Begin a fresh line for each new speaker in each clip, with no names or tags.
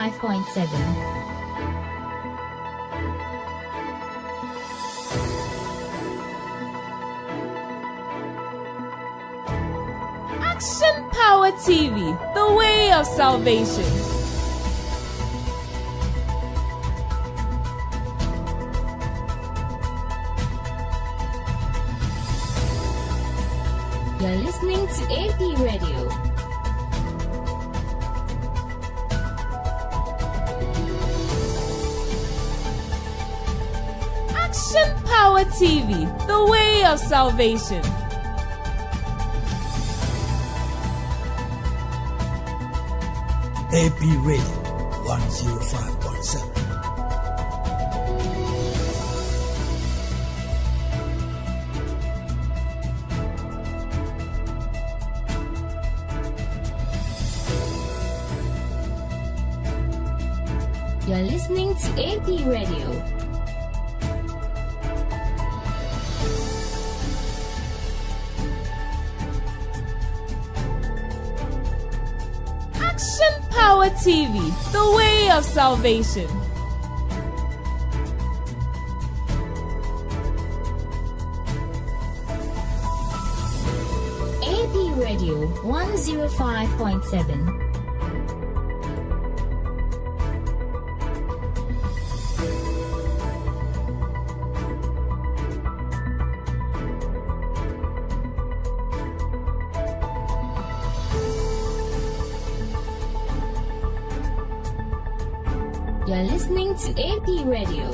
5.7.
Action Power TV, the way of salvation.
You're listening to AP Radio.
Action Power TV, the way of salvation.
AP Radio 105.7.
You're listening to AP Radio.
Action Power TV, the way of salvation.
AP Radio 105.7. You're listening to AP Radio.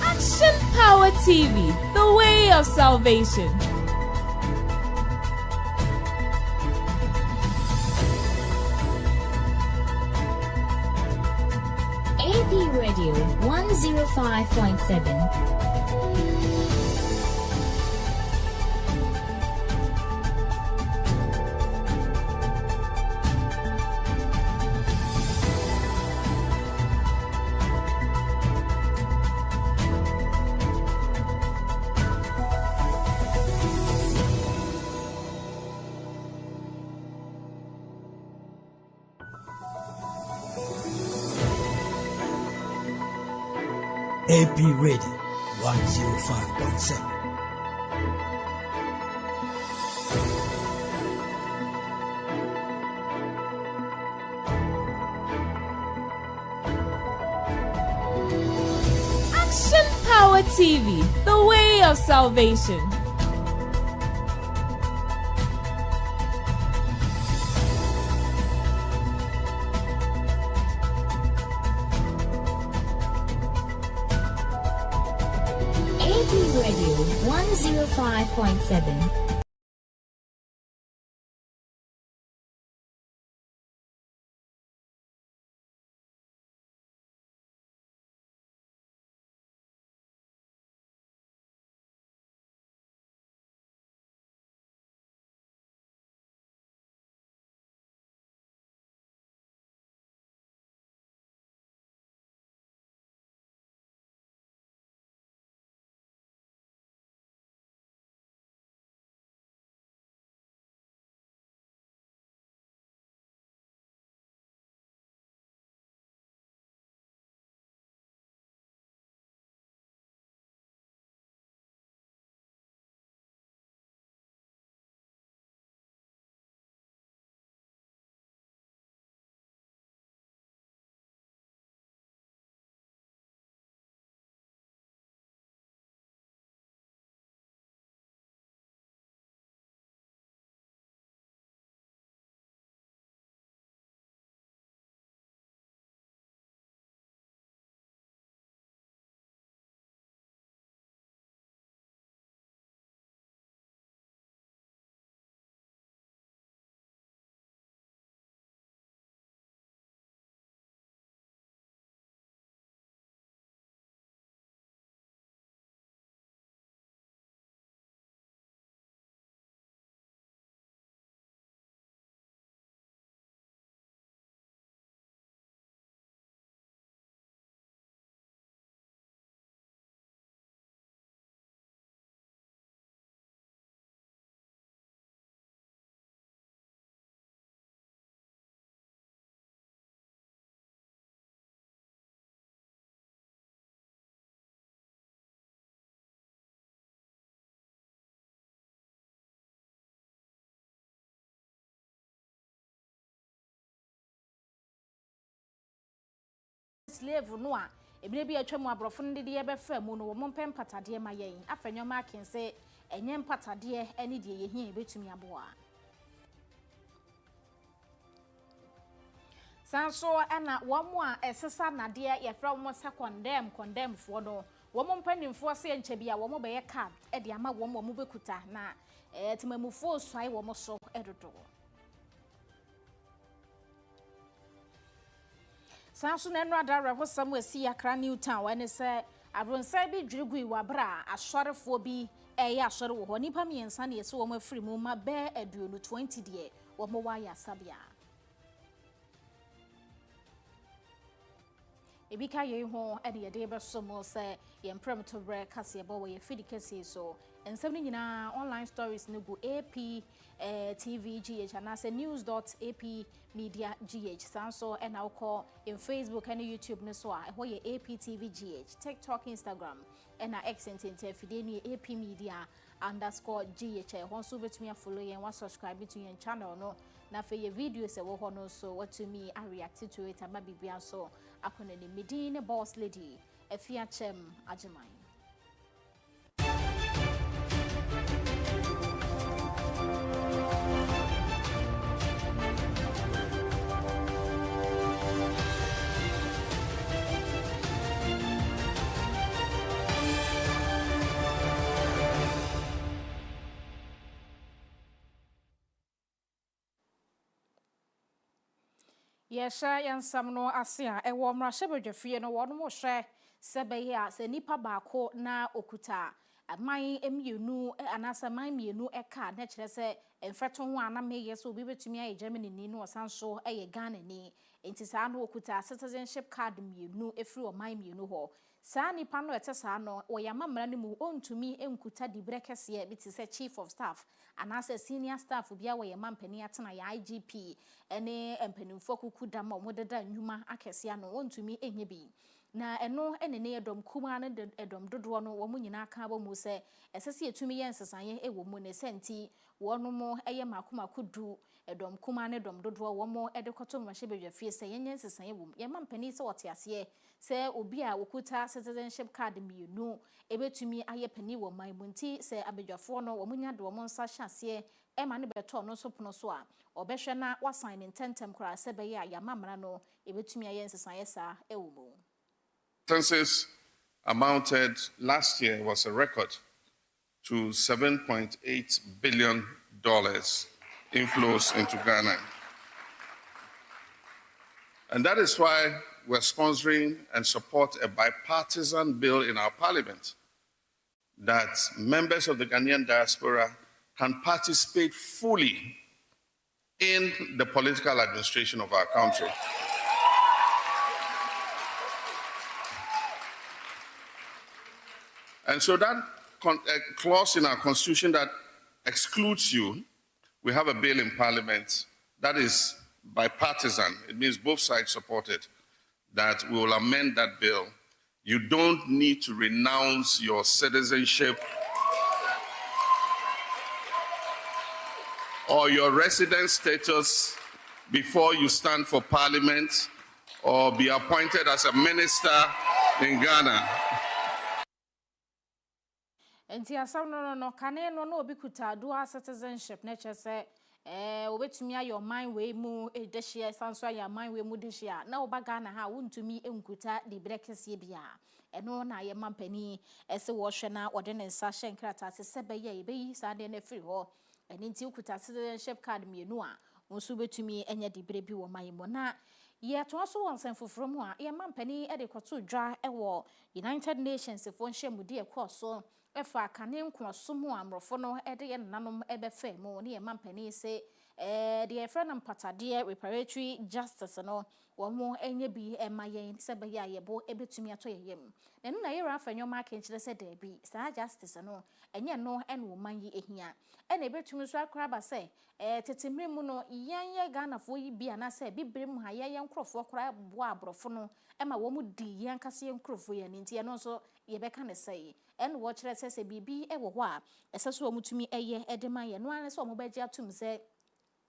Action Power TV, the way of salvation.
AP Radio 105.7.
AP Radio 105.7.
Action Power TV, the way of salvation.
AP Radio 105.7.
slave no a ebire bi atwa mu abrofo no de ye be fa mu no wo mpem patade ma yen afenyo ma ken se enye patade ene de ye hia betumi aboa sanso ana womo a esesa nade ye fra wo se condemn fo no womo mpanimfo se enche bia womo be ye card e de ama womo mo bekuta na timamufo swai womo so edodo sanso na enra da rehosam wasi yakra Newtown wane se abronsa bi dwirigui wabra asorefo bi eye asore wo ho nipa miensa na yese womo afiri mu ma be aduonu 20 de womo wa ya sabia ebika ye ho ene ye de be so mo se ye mprem to bre kase bo ye fidi kase so ensem ni nyina online stories ne go AP TV GH and as news.apmedia.gh sanso ena uko in Facebook and YouTube ne so a ho ye AP TV GH TikTok Instagram ena X fide ni AP Media_GH ho so betumi follow yen wa subscribe to yen channel no na fe ye videos e wo ho no so what to me I react to it ama bibia so akona ni Medine boss lady Afia Kyem Agyemang. Yesha yansam no ase a ewo mrahye no wono mo hwe sebe ya se nipa baako na okuta aman emienu anasa man mienu eka na kire se emfeto ho ana meye so obi betumi aye Germany ni no osanso eye Ghana ni enti sa no okuta citizenship card mienu efiri o man mienu ho sa nipa no etesa no oyama mra ne mu ontumi enkuta dibrekese biti se chief of staff anasa senior staff bia wo ye mampani atena ya IGP ene empanimfo kuku dama omodeda nnwuma akese ano ontumi enye bi na eno ene ne edom kuma ne edom dodo no wo munyina aka ba mu se esese etumi ye nsesanye ewo mu ne senti wono mo eye makomakodu edom kuma ne edom dodo wo mo edekoto mahye bedwafie se yenye nsesanye wo ye mampani se wote ase se obi a okuta citizenship card mienu ebetumi aye pani wo maimunti se abedwafo no wo munya de wo nsa hyase ema ne beto no so pono so a obehwe na wasign intentem kra se be ya yamamra no ebetumi aye nsesanye sa ewo mu.
Census amounted last year was a record to $7.8 billion inflows into Ghana. And that is why we're sponsoring and support a bipartisan bill in our parliament that members of the Ghanaian diaspora can participate fully in the political administration of our country. And so that clause in our constitution that excludes you, we have a bill in parliament that is bipartisan. It means both sides support it, that we will amend that bill. You don't need to renounce your citizenship or your resident status before you stand for parliament or be appointed as a minister in Ghana.
Enti asam no kane no obi kuta dual citizenship na chese obetumi ayo man we mu edehia sanso ayo man we mu dehia na oba Ghana ha wontumi enkuta de brekese bia eno na ye mampani ese wo hwe na ode ne nsa hye nkrata se sebe ye ebeyi sa de na firi ho eni nti kuta citizenship card mienu a wonso betumi enya de bre bi wo man mo na ye to so won san foforo mu a ye mampani e de koto dwa e wo United Nations fo nhyemude e koso efa kane nkoso mu amrofo no e de ye nanom e be fa mu ne ye mampani se de efra na mpatade reparatory justice no wo mo enye bi e mayen se be ya ye bo e betumi ato ye yem na no na ye rafa nyoma ka nchire se da bi sa justice no enye no e no man yi ehia e na betumi so akra ba se tetemre mu no yanye Ghana fo yi bia na se bibrem ha ye nkrofo kra bo abrofo no e ma wo mu di yan kase nkrofo ye nti ye no so ye beka ne sei en wo kire se bibi e wo ho a eseso wo mutumi eye edema ye no an se wo begye atum se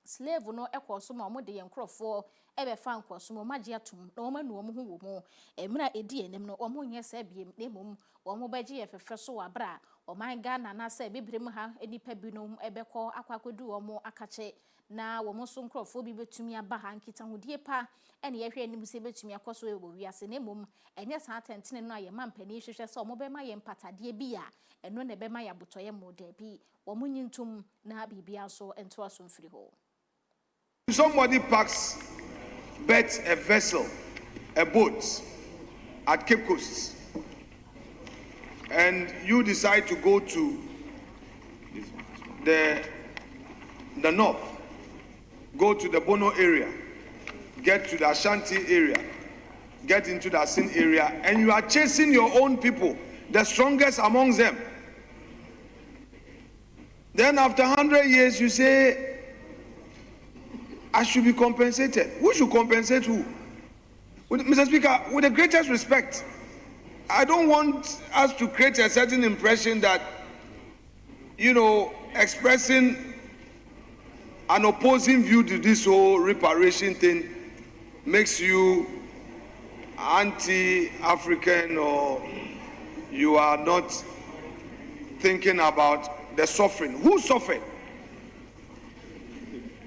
slave no ekoso ma mo de ye nkrofo ebe fa nkwoso mo magye atum na oma no omo ho wo mo emra edi enem no omo nye sa biem na emom omo bagye yefefre so wabra oman Ghana na sa bibirem ha enipa binom ebekọ akwakodu omo akache na wo mo so nkrofo bi betumi aba ha nkita hodie pa ene yehwe anim se betumi akoso e wo wiase na emom enye sa atentene no aye mampani hwehwe se omo be ma ye mpatade bi a eno ne be ma ya botoye mo da bi wo mo nyintum na bibia so ento aso mfiri ho.
Somebody parks, bets a vessel, a boat at Cape Coast, and you decide to go to the north, go to the Bono area, get to the Ashanti area, get into the Asin area, and you are chasing your own people, the strongest amongst them. Then after 100 years, you say, I should be compensated. Who should compensate who? Mr. Speaker, with the greatest respect, I don't want us to create a certain impression that, expressing an opposing view to this whole reparation thing makes you anti-African or you are not thinking about the suffering. Who suffered?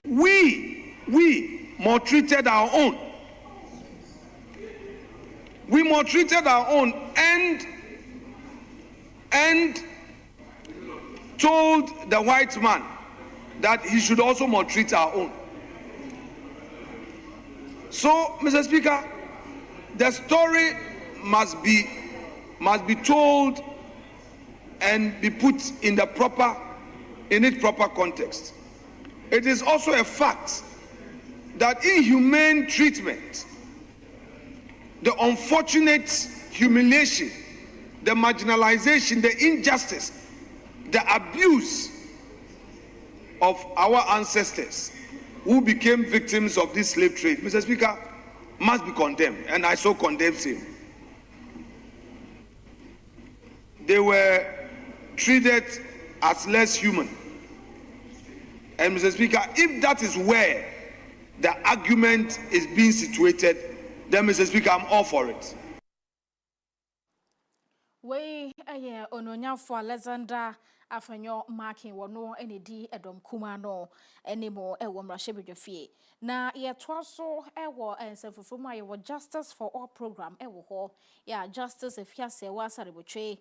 We maltreated our own. We maltreated our own and told the white man that he should also maltreat our own. So, Mr. Speaker, the story must be told and be put in its proper context. It is also a fact that inhumane treatment, the unfortunate humiliation, the marginalization, the injustice, the abuse of our ancestors who became victims of this slave trade, Mr. Speaker, must be condemned, and I so condemn him. They were treated as less human. And Mr. Speaker, if that is where the argument is being situated, then Mr. Speaker, I'm all for it.
We ononya for Alexander Afanyo marking wono enedi edom kuma no enemo ewo mrashebedwafie na ye twaso ewo ensefufum aye wo Justice for All program ewo ho ya Justice Afia se wasaribotwe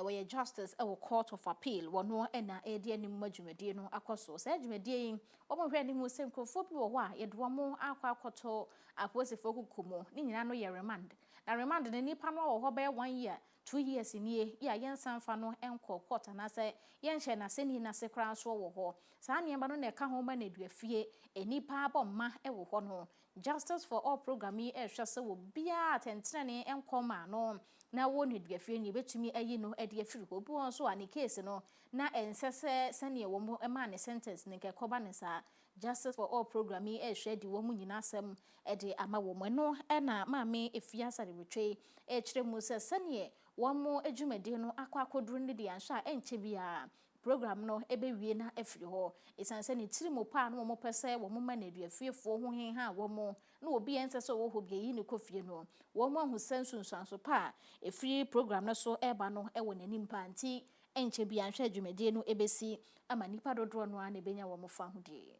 we Justice ewo Court of Appeal wono ena edi anim madwumadi no akoso se adwumadi yin omonhwe anim se nkrofo bi wo ho a yedo mo akwakoto aposefo kukumo ni nyina no ye remand na remand ne nipa no wo ho be 1 year 2 years nie ya yensanfa no enko court na se yenhye na se ni na se kra so wo ho sa niamba no na ka ho ma na duafie enipa abomma ewo ho no Justice for All program yi ehwe se wo bia atentene enko ma no na wo ne duafie ni betumi ayi no ede afiri ho bi won so ani case no na ensese sene wo mo ema ne sentence ne ke koba ne sa Justice for All program yi ehwe di wo mu nyina asem ede ama wo mo no na maame Afia sare wetwe kire mu se sene womo adwumade no akwakoduru ne de ansha enche bia program no ebewie na afiri ho esanse ne tirimo pa no mo pese wo mo ma na duafiefo ho henha wo mo na obi ensese wo ho bia yi ne kofie no wo mo hu sensunsanso pa efiri program no so eba no ewo nanim pa nti enche bia ansha adwumade no ebesi ama nipa dodro no ana benya wo mo fa ho die.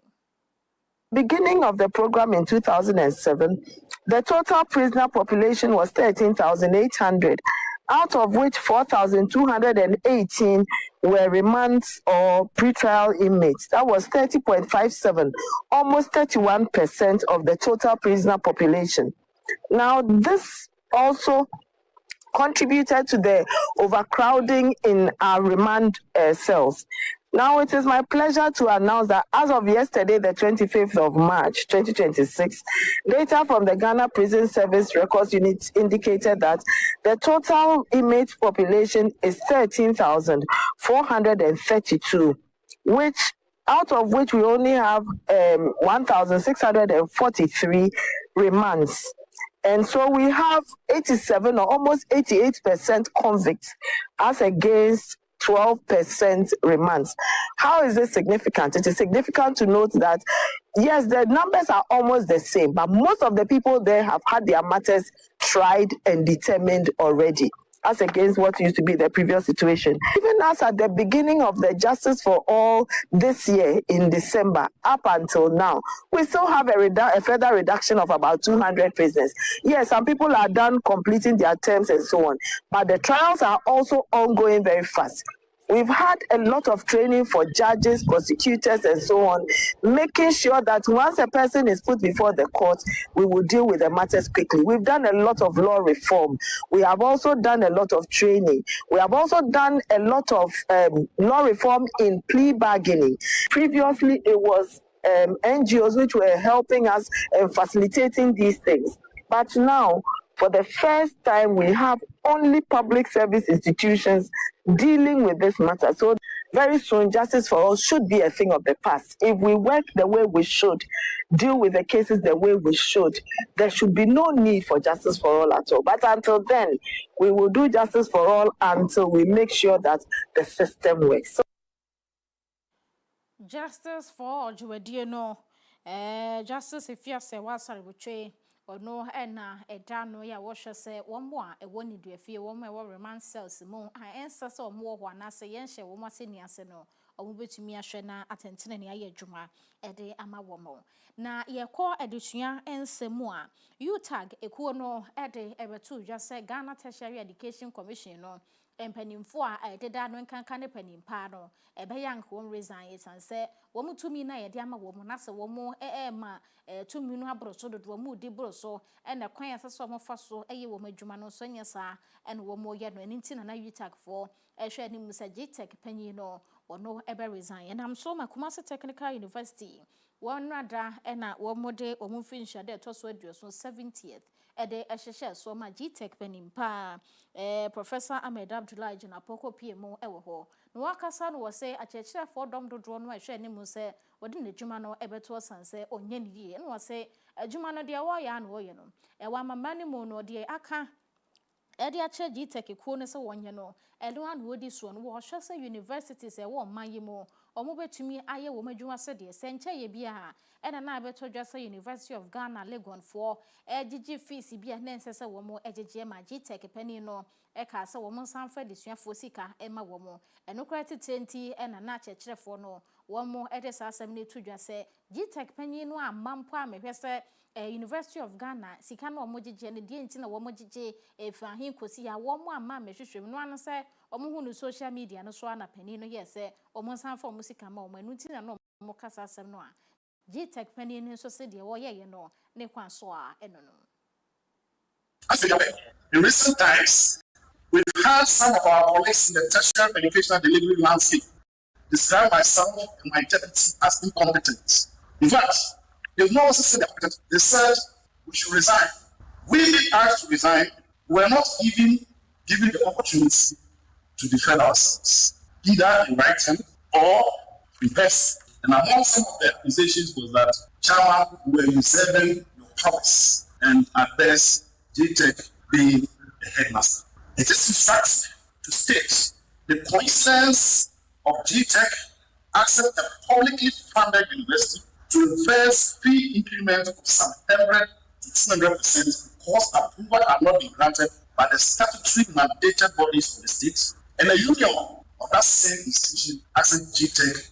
Beginning of the program in 2007, the total prisoner population was 13,800, out of which 4,218 were remands or pretrial inmates. That was 30.57, almost 31% of the total prisoner population. Now, this also contributed to the overcrowding in our remand cells. Now, it is my pleasure to announce that as of yesterday, the 25th of March, 2026, data from the Ghana Prison Service Records Unit indicated that the total inmate population is 13,432, out of which we only have 1,643 remands. And so we have 87 or almost 88% convicts as against 12% remands. How is it significant? It is significant to note that, yes, the numbers are almost the same, but most of the people there have had their matters tried and determined already, as against what used to be the previous situation. Even as at the beginning of the Justice for All this year in December, up until now, we still have a further reduction of about 200 prisoners. Yes, some people are done completing their terms and so on, but the trials are also ongoing very fast. We've had a lot of training for judges, prosecutors, and so on, making sure that once a person is put before the court, we will deal with the matters quickly. We've done a lot of law reform. We have also done a lot of training. We have also done a lot of law reform in plea bargaining. Previously, it was NGOs which were helping us and facilitating these things. But now, for the first time, we have only public service institutions dealing with this matter. So very soon, justice for all should be a thing of the past. If we work the way we should, deal with the cases the way we should, there should be no need for justice for all at all. But until then, we will do justice for all until we make sure that the system works. So,
justice for all, you know, justice if you say what's sorry, or no, and a dano ya wash say 1 more, a 1 do a few 1 more romance cells more. I answer so more one I say, yes, she will not say no, or will be to me a shena at Anthony Juma, a day ama woman. Na ye call edition and say more. You tag a corner a day ever two, just say Ghana Tertiary Education Commission. No. And penny for I did that when can penny pardon, a young won't resign it and say, woman to me, na yama woman, as a woman, ma, 2 million abros, so the woman de broso, and a quiet as some of us so a woman Jumano Sonia, sir, and one more yet when intin and I you tag for a shared him with a J-Tech penny no, or no ever resign. And I'm so my Kumasi Technical University, one rather, and one more day or more finish a day to so 70th. Ede ehhehhe so ma G-Tech penim pa Professor Ahmed Abdullahi Jinapoko PMO ewo ho no wakasa no wo se achechire for dom dodo no ehwe ni mu se wodi n'adwuma no ebeto sanse onye ni die no wo se adwuma no de wo ya no wo ye no wa mamani mu no de aka ede ache G-Tech kuo ne se wonye no elo an wodi so no wo hwe se universities e wo man yi mu omo betumi aye wo madwuma se de se nche ye bia ena na abeto dwasa University of Ghana Legon for ejiji fees bia na nsese wo mo ejiji ma G-Tech pani no e ka se wo mo sanfa de suafo sika e ma wo mo enokra tenti ena na chechirefo no wo mo ede sa asem ne tudwa se G-Tech pani no amampo amehwese University of Ghana sika no mo gigi ne die ntina wo mo gigi efahin kosi ya wo mo ama mehwehwem no an se omo hu no social media no so ana pani no yese omo sanfa mo sika ma omo enu ntina no mo kasa asem no a G-Tech penny in society, or ye no, ne quan soa, and no.
Afia, in recent times, we've had some of our colleagues in the tertiary educational delivery landscape describe myself and my deputy as incompetent. In fact, they've not also said that they said we should resign. We did ask to resign, we were not even given the opportunity to defend ourselves, either in writing or in person. And among some of the accusations was that Chairman were usurping your powers, and at best, G-Tech being the headmaster. It is instructive to state the coincidence of G-Tech accept a publicly funded university to reverse fee increment of some 100 to 200% because approval are not being granted by the statutory mandated bodies of the state, and a union of that same institution asking G-Tech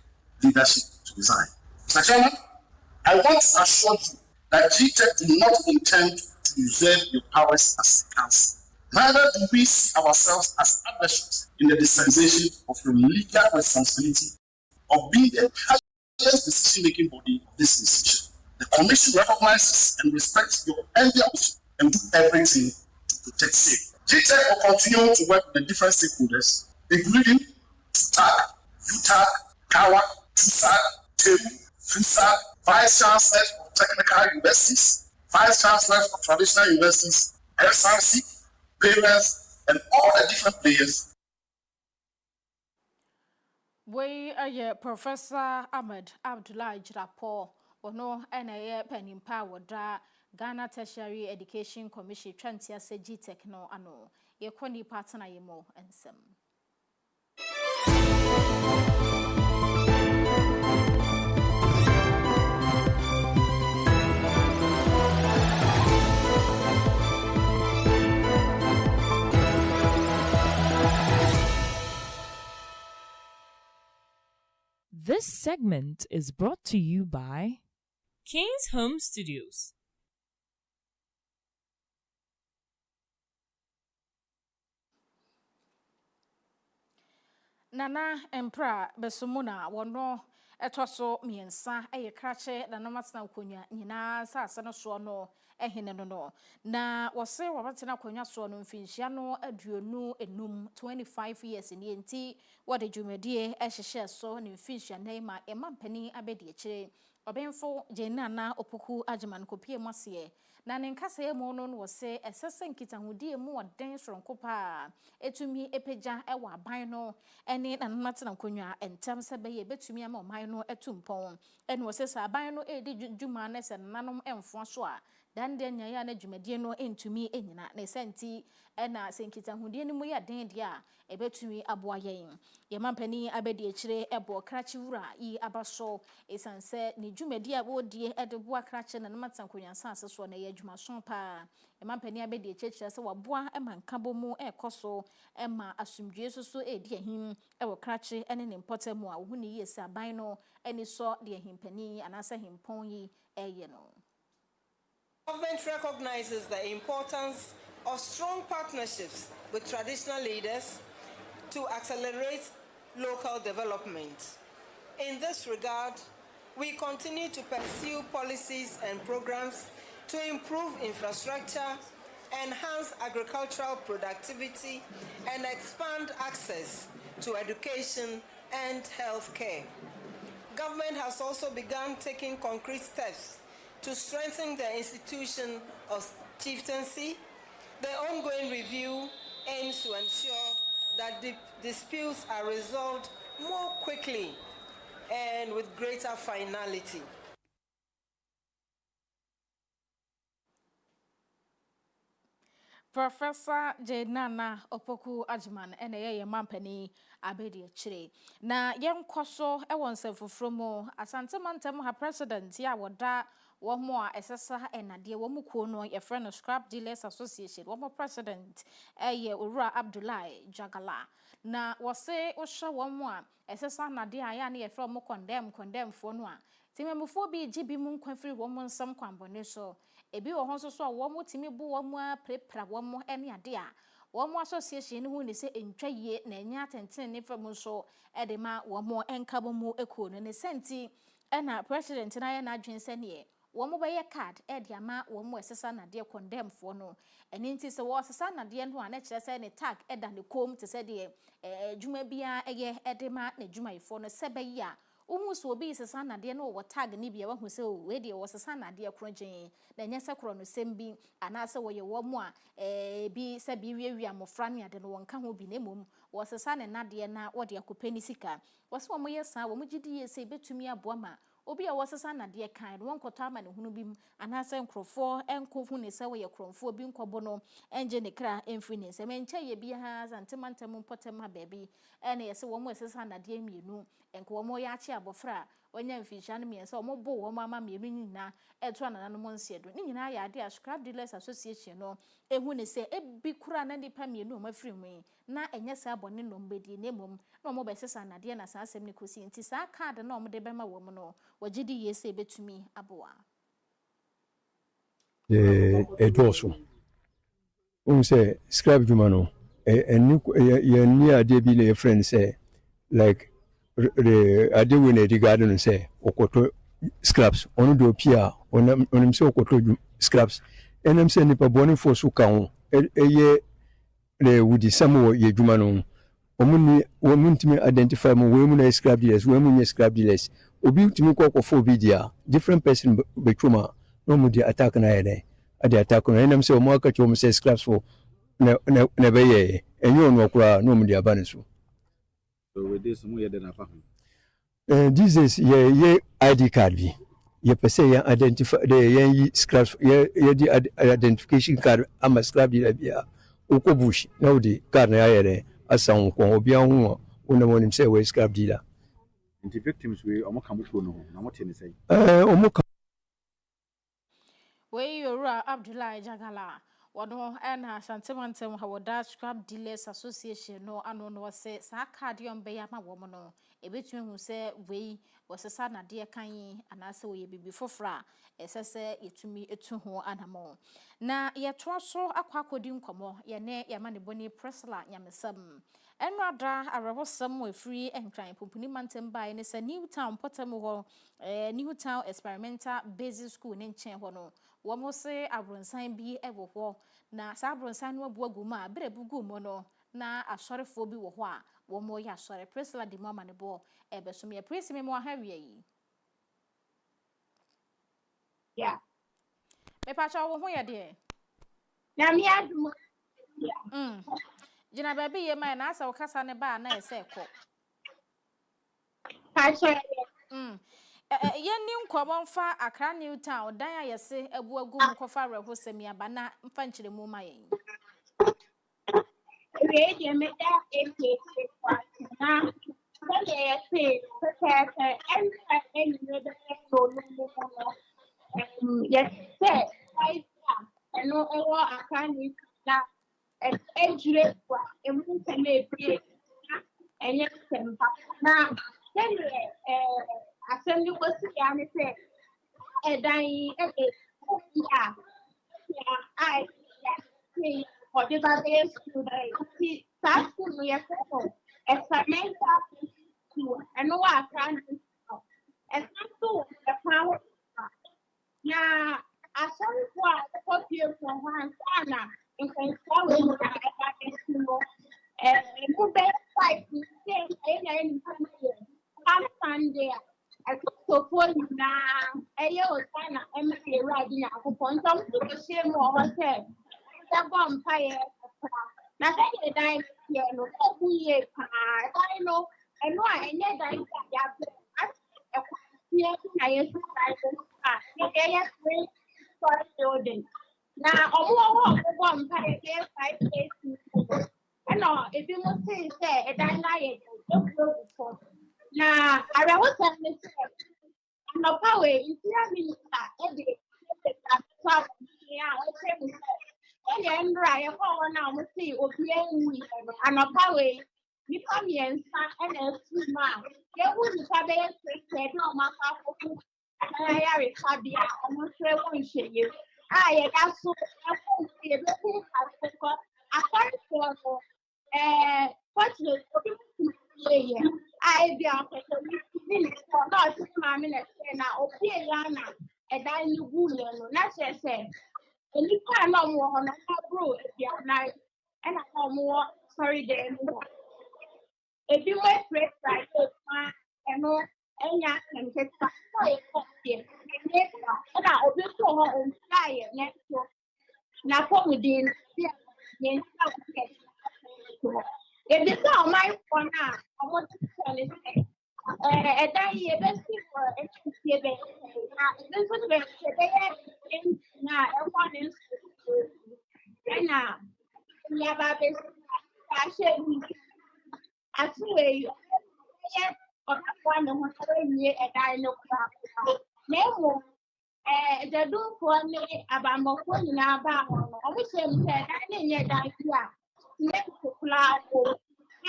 leadership to resign. Mr. Chairman, I want to assure you that G-Tech do not intend to usurp your powers as a council. Neither do we see ourselves as adversaries in the dispensation of your legal responsibility of being the highest decision-making body of this institution. The Commission recognizes and respects your endeavors and do everything to protect safety. G-Tech will continue to work with the different stakeholders, including TAG, UTAG, CAWA, TUSAG, TEU, FUSAG, Vice Chancellors of Technical Universities, Vice Chancellors of Traditional Universities, SRC, parents, and all the different players.
We are Professor Ahmed Abdullahi Jirapo, or no, and a pen in power, Ghana Tertiary Education Commission, Trantia Seji Techno, ano, ye Kwani partner, ye more, and some.
This segment is brought to you by King's Home Studios.
Nana Empra Besumuna wono etoso miensa eye krache na namatna konya nyina sase no so no ehene no na wose wabatena konya so no mfinhia no aduonu enum 25 years ni enti wode dwumadie ehhehye so ne mfinhia na ma emampani abedi ekire obenfo jenana opoku Agyemang kopie mase na ne nkasa emu no wose esese nkitahudie mu oden soronkopa etumi epeja ewa aban no ene na natena konwa entem se be ye betumi ama oman no etumpon ene wose sa aban no edi dwuma na se nanom emfo so a dan de nya ya na dwumadie no entumi enyina na senti ena senkitahudie ni mu ya den dia ebetumi aboa yen ye mampani abedi ekire ebo krachi wura yi abaso esanse ni dwumadie abodie edeboa krachi na natena konwa sanse so na ye adwuma so pa ye mampani abedi ekire se waboa emankabo mu ekoso ema asumdue so edi ahim ewo krachi ene ne mpotemu a wo ni yesi aban no eni so de ahimpani anasa himpon yi eye no.
Government recognizes the importance of strong partnerships with traditional leaders to accelerate local development. In this regard, we continue to pursue policies and programs to improve infrastructure, enhance agricultural productivity, and expand access to education and health care. Government has also begun taking concrete steps to strengthen the institution of chieftaincy. The ongoing review aims to ensure that disputes are resolved more quickly and with greater finality.
Professor Jenana Opoku Agyemang ene ye mampani abedi ekire na yenkoso ewon sefofromo asante mantem ha president ya woda womo a esesa enade womo kuo no ye friend of Scrap Dealers Association womo president eye Owura Abdullahi Jagala na wose ohwe womo a esesa nade aya na ye friend mo condemn fo no a timemufo bi gibi mu nkwafiri womo nsam kwambone so ebi wo honso so womo timi bu womo a prepra womo ene ade a womo association hu ni se entwaye na enya tenten ne fam so edema womo enkabo mu ekuo no ne senti ena president na ye na adwense ne womo be card ede ama womo esesa na de condemn fo no eni nti se wo sesa na de no na kire se ne tag eda ne kom te se de djuma bia eye edema na djuma ifo no sebe ya uhu so obi sesa na de no wo tag ni bia wahu se we de wo sesa na de kronjen na nyese kro no sembi anase wo ye wo mu a bi se bi wiawi amofra ne ade no wonka ho bi na mom wo sesa ne na de na wo de akopani sika wo se wo ye sa wo mugidi ye se betumi aboa ma obi a wo sesa na de kan no wonkoto ama ne hunu bim anase nkrofo enkofu ne se wo ye kromfo bi nkobo no enje ne kra emfri ne se menche ye bia ha zantemantam potem ha baby ene ye se wo mu sesa na de mienu enko wo mo ya chi abofra onya mfisha ne miensa wo mo bo wo mama mienu nyina eto anana no monsiedo ni nyina ya ade a Scrap Dealers Association no ehu ne se ebi kura na nipa mienu o mafiri mu na enye se abone no mbedi ne mom na mo be sesa na de na sa asem ne kosi nti sa card na mo de bema wo mo no wagidi yese betumi aboa
edoso say scrap juma no ni ade bi na friend say like ade we na di garden say okoto scraps onu do pia onum say okoto scraps enam say nipa boni for so kan eye le wudi samo ye juma no omuntimi identify mo we mu na scrap dealers we mu nye scrap dealers obi ntimi kokofo bi dia different person betwuma no mu di attack na yede ade attack no enam say o mo aka chom say scraps for na be ye enyo no kura no mu di abane so
with this mu yede na fa
this is ye ID card bi ye pese ye identify the ye scraps ye di identification card ama scrap dealer bia okobush na odi card na yede asan ko obi anhu ona monim say we scrap dealer
the victims we omokamuko no na mo tene say
we Owura Abdullahi Jagala Wono na Shantimantem Hawoda Scrap Dealers Association no ano no se sa card yon be ya ma wo mo no ebetumi hu se wei wosesa na de kan anase wo ye bibi fofra esese yetumi etu ho anamo na ye toso akwakodi nkomo ye ne ye ma ne boni Priscilla nyamesam enrada arewosam we free enkran popuni mantem bai ne se Newtown Potem ho Newtown Experimental Basic School ne nchen ho no wo mo se abronsan bi ewo ho na sa abronsan no abu aguma bere bugu mo no na asorefo bi wo ho a wo mo ya asore Priscilla di mama ne bo ebesom ye presi me mo ahawie yi
yeah
me pa cha wo ho ye de
na mi adum
jina baby ye man na asa wo kasa ne ba na ese ko
ka chere
ye ni nkomo mfa Accra Newtown dan ayese abu agum kofa rehosem ya ba na mfa nchire mu ma yen
we dey me da kwa na so ye say and we dey so no yes say I no ewo akani na ejure kwa emu se me pie enye sempa na tell asemi kwesi ya ne say edan ya I see or the base to the that's to me experimental to and no I can and so the power now I saw what you for one sana in control and move back like you say any Sunday so for now ayo sana emre radi na ko ponto to se mo ho se ta bom paye na say the dai ye no ku ye pa I know and no I need dai ya e ku ye na ye su dai ko ye ye free for building na omo ho ko bom paye ke 5 days and no if you must say e dai na ye ko na ara wo se me se no power intia minister e de ta ya o se me se e ndra ye ko na mo si obi enwi ana power ni pa mi ensa e na su ma ye wu ni pa be se no ma ka ko na ya re ka bia o mo se wo nse ye ye ka so e ko ye be ku ka ko apart from fortunately yeah I be on minutes for not 6 minutes now okay yana and I knew no not just say and you can't no more on bro if you are nice and I know more sorry there more if you were fresh like and no and ya can get back for a and I will be so on fire next to now come within yeah if this is my phone now, I want to tell you, and then you best for it to give it. This is where they now, everyone is and now, we have a best fashion. I swear you, or one of year and I know no the do for me about my phone now about I wish him said I didn't yet die here. Make to fly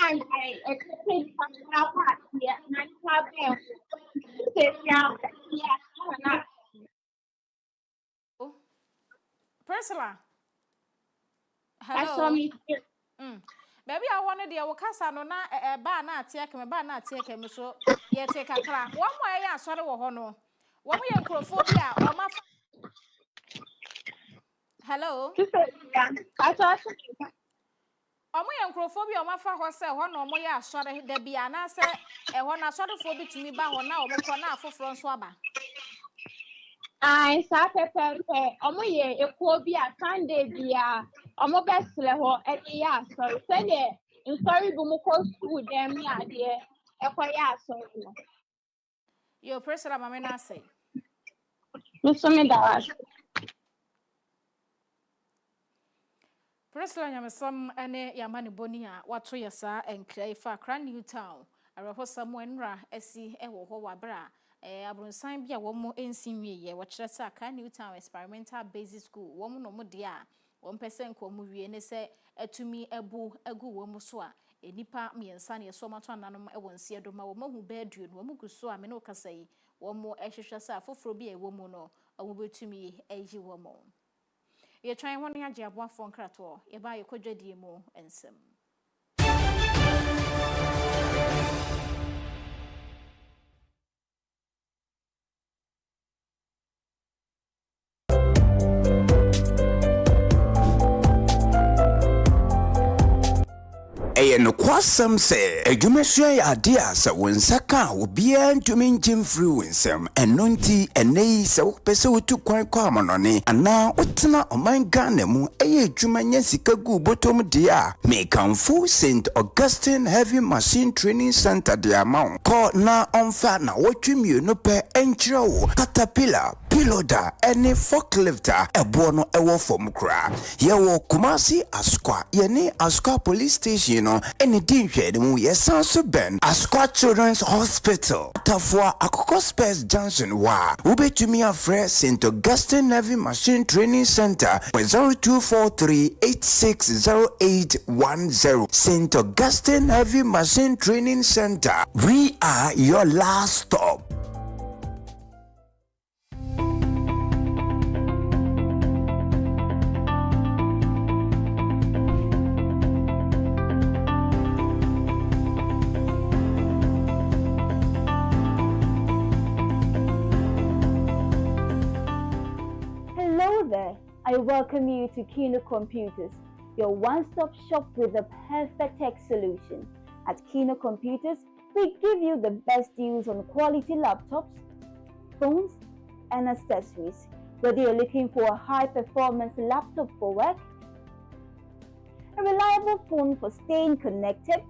and I expect some part here and I have them. Yeah,
Priscilla
I saw
hello
me.
baby I wanted the wakasa no na ba na atieke me so ye te kakra wo mo ye asore wo ho no wo mo ye nkrofo bi a o ma hello
I saw
omo ye nkrofo bi o ma fa ho se ho no mo ye asore da bia na se ho na asorefo bi tumi ba ho na o mo kro na afoforo nso aba
I saw pepe omo ye ekuo bi a Sunday bia omo besle ho e de ya sorry say de sorry bu mo ko school dem ya de e ko ya sorry no
yo Priscilla mama na say
me so me da
Priscilla nyamesam ene yamane boni a wato yesa enkra ifa Accra Newtown arehosam wenra esi ewo ho wabra abrunsan bia wo mo ensinwie ye wo kire sa Accra Newtown Experimental Basic School wo mo no mo de a wɔn pɛsɛ nkɔmɔ wie ne sɛ atumi ɛbu egu wɔn so a enipa mmiɛnsa ne ɛso ɔmato ananom ɛwɔ nsia do ma wɔn ahu bɛɛ duonu wɔn gu so a mene okasa yi wɔn ɛhwehwɛ sɛ afoforo bi a ɛwɔ mu no wɔn bɛtumi ɛyi wɔn. Yɛtwan ho ne agye aboafo nkratoɔ yɛba yɛkɔdwadie mu nsɛm.
Ɛyɛ nokwasɛm sɛ adwumasua yɛ ade a sɛ wo nsa ka a obiara ntumi ngye mfiri wo nsɛm ɛno nti ɛnɛ yi sɛ wopɛ sɛ wotu kwan kɔ amanɔne anaa wotena ɔman Ghana mu ɛyɛ adwuma nya sika gu bɔtɔm deɛ a mekamfo St. Augustine Heavy Machine Training Center de ama wo kɔ na ɔmfa na wɔtwe mmienu pɛ ɛnkyerɛ wo Caterpillar piloda ɛne forklifter ɛboɔ no ɛwɔ fam koraa yɛwɔ Kumasi Asukwa yɛne Asukwa Police Station no ɛne di nhwɛ ne mu yɛsan so bɛn Asukwa Children's Hospital Tafua Akoko Spares Junction wa wobɛtumi afrɛ St. Augustine Heavy Machine Training Center 0243860810 St. Augustine Heavy Machine Training Center, we are your last stop.
I welcome you to Kino Computers, your one-stop shop with the perfect tech solution. At Kino Computers, we give you the best deals on quality laptops, phones, and accessories. Whether you're looking for a high-performance laptop for work, a reliable phone for staying connected,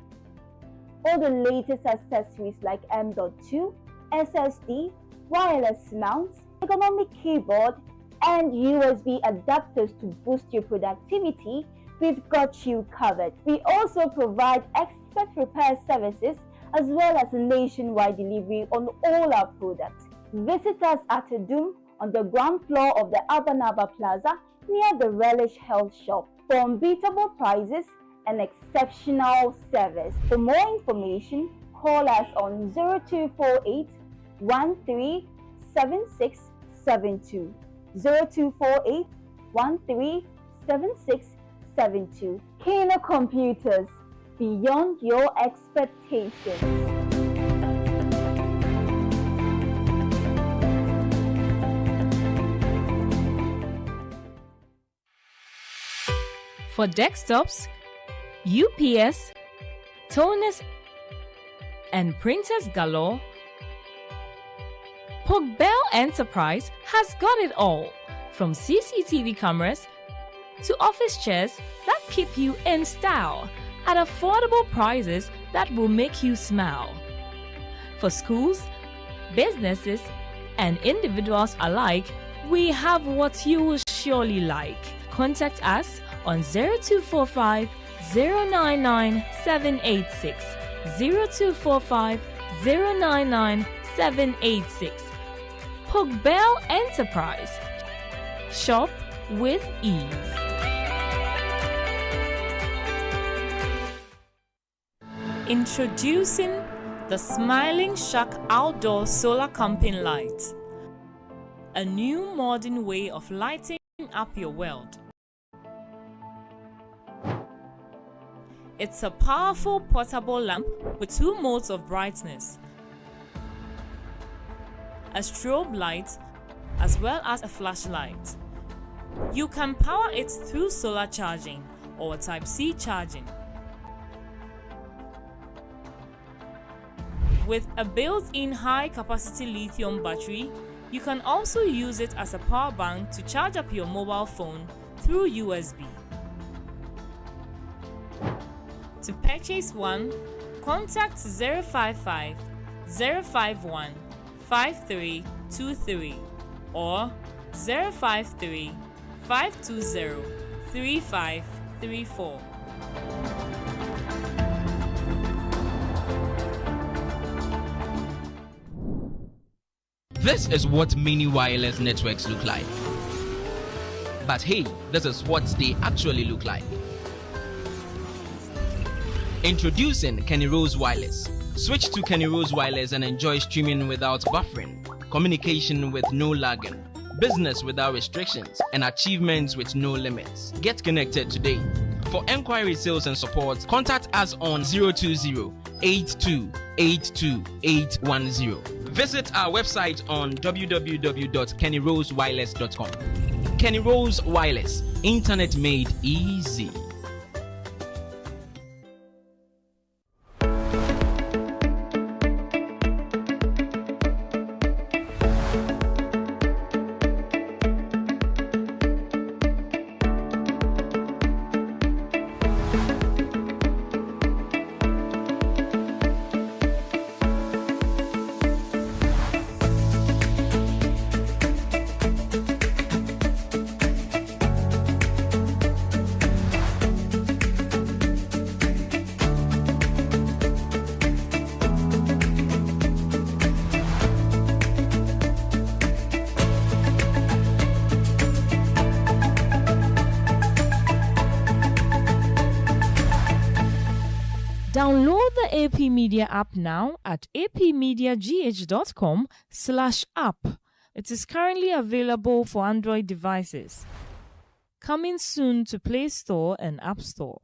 or the latest accessories like M.2, SSD, wireless mounts, ergonomic keyboard, and USB adapters to boost your productivity, we've got you covered. We also provide expert repair services as well as nationwide delivery on all our products. Visit us at Adum on the ground floor of the Abanaba Plaza near the Relish Health Shop for unbeatable prices and exceptional service. For more information, call us on 0248 137672. 0248 137672. Kino Computers, beyond your expectations.
For desktops, UPS, toners, and printers galore, Bell Enterprise has got it all, from CCTV cameras to office chairs that keep you in style at affordable prices that will make you smile. For schools, businesses, and individuals alike, we have what you will surely like. Contact us on 0245 099 786, 0245 099 786. Bell Enterprise. Shop with ease. Introducing the Smiling Shark Outdoor Solar Camping Light. A new modern way of lighting up your world. It's a powerful portable lamp with 2 modes of brightness, a strobe light, as well as a flashlight. You can power it through solar charging or Type-C charging. With a built-in high-capacity lithium battery, you can also use it as a power bank to charge up your mobile phone through USB. To purchase one, contact 055 051 5323 or 053 520 3534.
This is what mini wireless networks look like. But hey, this is what they actually look like. Introducing Kenny Rose Wireless. Switch to Kenny Rose Wireless and enjoy streaming without buffering, communication with no lagging, business without restrictions, and achievements with no limits. Get connected today. For enquiry, sales, and support, contact us on 020-8282-810. Visit our website on www.kennyrosewireless.com. Kenny Rose Wireless, internet made easy.
Download the AP Media app now at apmediagh.com/app. It is currently available for Android devices. Coming soon to Play Store and App Store.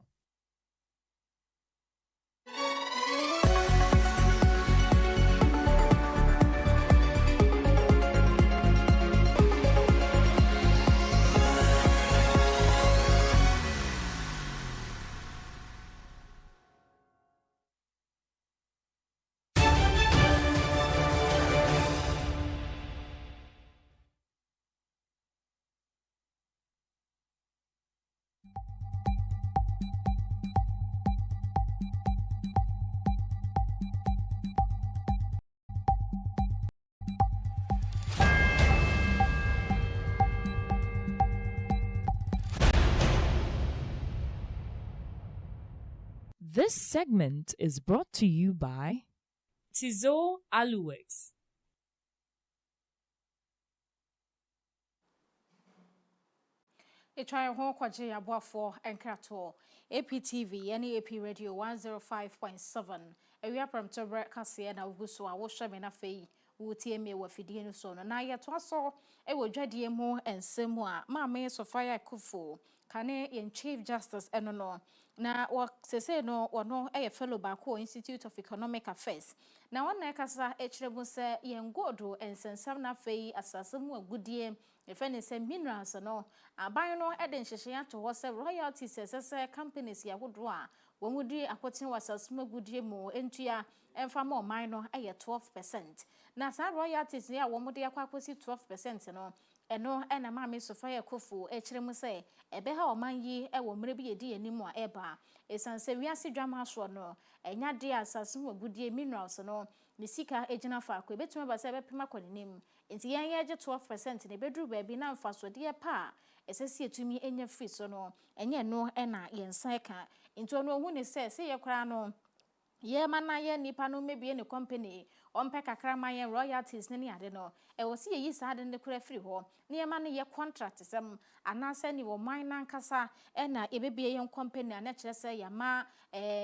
This segment is brought to you by Tizo Aluwex.
Etwa ho kwaje aboafo enkrato APTV any AP Radio 105.7 ewia pramtobre kase na uguso a wo hweme na fei wo tie me wa fidie no so no na yeto aso e wo dwadie mu ensem a maame Sofia Kufo kane yen Chief Justice eno no na wo sese no wono eye fellow back Institute of Economic Affairs na wona kasa ekirebu se yen godo ensensam na fei asasemu agudie efene se minerals no aban no eden hyehye to ho se royalties sese companies yagodo a womudi akotin wasasemu agudie mu entua emfa ma oman no eye 12%. Na sa royalties ya womudi akwakosi 12% no eno ena maame Sofia Kufo ekiremu se ebeha oman yi ewo mre bi yedi animu a eba esanse wiase dwama so no enya de asasemu agudie minerals no ne sika ejina fa akwa betuma ba se bepema kwanim nti yan ye 12% ne bedru ba bi na mfaso de pa esesi etumi enya free so no enye no ena yensan ka nti ono hu ne se ye kra no ye mana ye nipa no mebie ne company ompe kakra man ye royalties ne ade no e wo se yi sa ade ne kura free ho ne ma ne ye contract sem anase ni wo man nan kasa na ebebie ye company ana kire se ya ma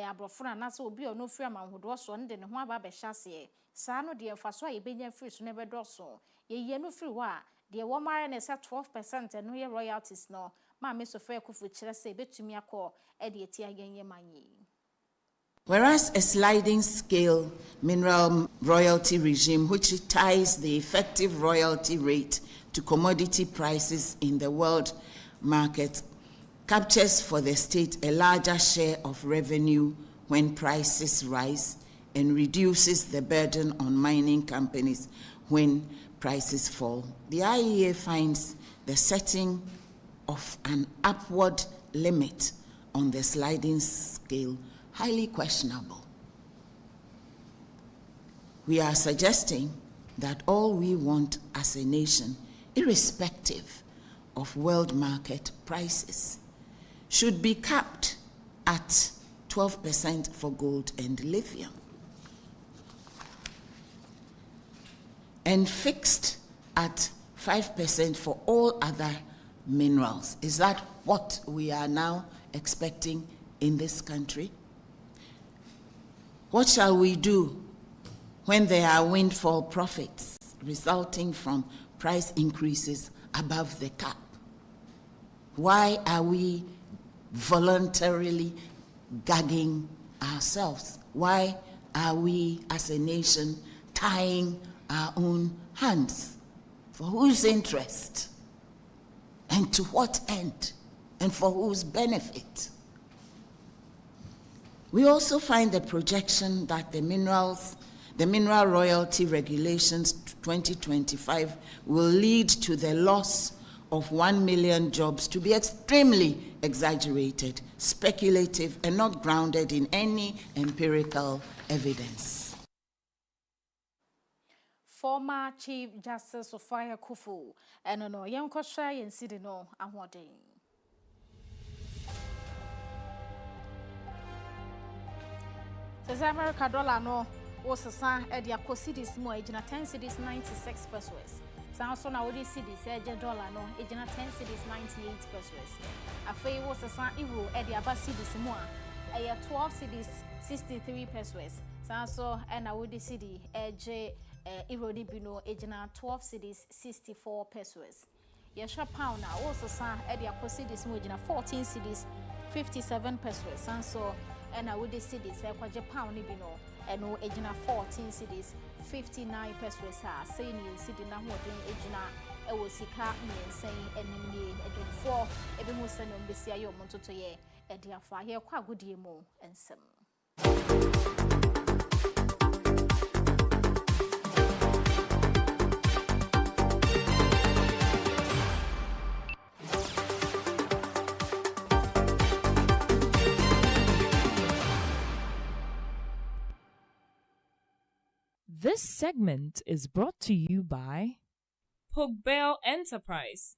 abrofo na se obi ono free amanhodo so ne de ne ho aba be hyase sa no de mfaso a ye benya free so ne bedo so ye no free ho a de wo mare ne se 12% no ye royalties no ma me Sofia Kufo kire se betumi akọ e de eti agenye manyi.
Whereas a sliding scale mineral royalty regime, which ties the effective royalty rate to commodity prices in the world market, captures for the state a larger share of revenue when prices rise and reduces the burden on mining companies when prices fall. The IEA finds the setting of an upward limit on the sliding scale highly questionable. We are suggesting that all we want as a nation, irrespective of world market prices, should be capped at 12% for gold and lithium, and fixed at 5% for all other minerals. Is that what we are now expecting in this country? What shall we do when there are windfall profits resulting from price increases above the cap? Why are we voluntarily gagging ourselves? Why are we as a nation tying our own hands? For whose interest? And to what end? And for whose benefit? We also find the projection that the mineral royalty regulations 2025 will lead to the loss of 1 million jobs to be extremely exaggerated, speculative, and not grounded in any empirical evidence.
Former Chief Justice Afia Kufu, and no young Kosha and Sidino Awarding. Says America dollar no was a son at the Cities more agent 10 cities 96 pesos. Sounds on our cities $1 no agent 10 cities 98 pesos. Afia was a son euro at the Abba cities more a 12 cities 63 pesos. Sounds so and our city edge Irodi Bino agent 12 cities 64 pesos. Yasha pound now also son at the cities more agent 14 cities 57 pesos. Sounds so and I would see this pound ibino and no agent 14 cities 59 pesos saying in city now what agent was sika saying and me agent 4 every most and on your monto to ye and therefore here quite good mo and some.
This segment is brought to you by Pogbell Enterprise.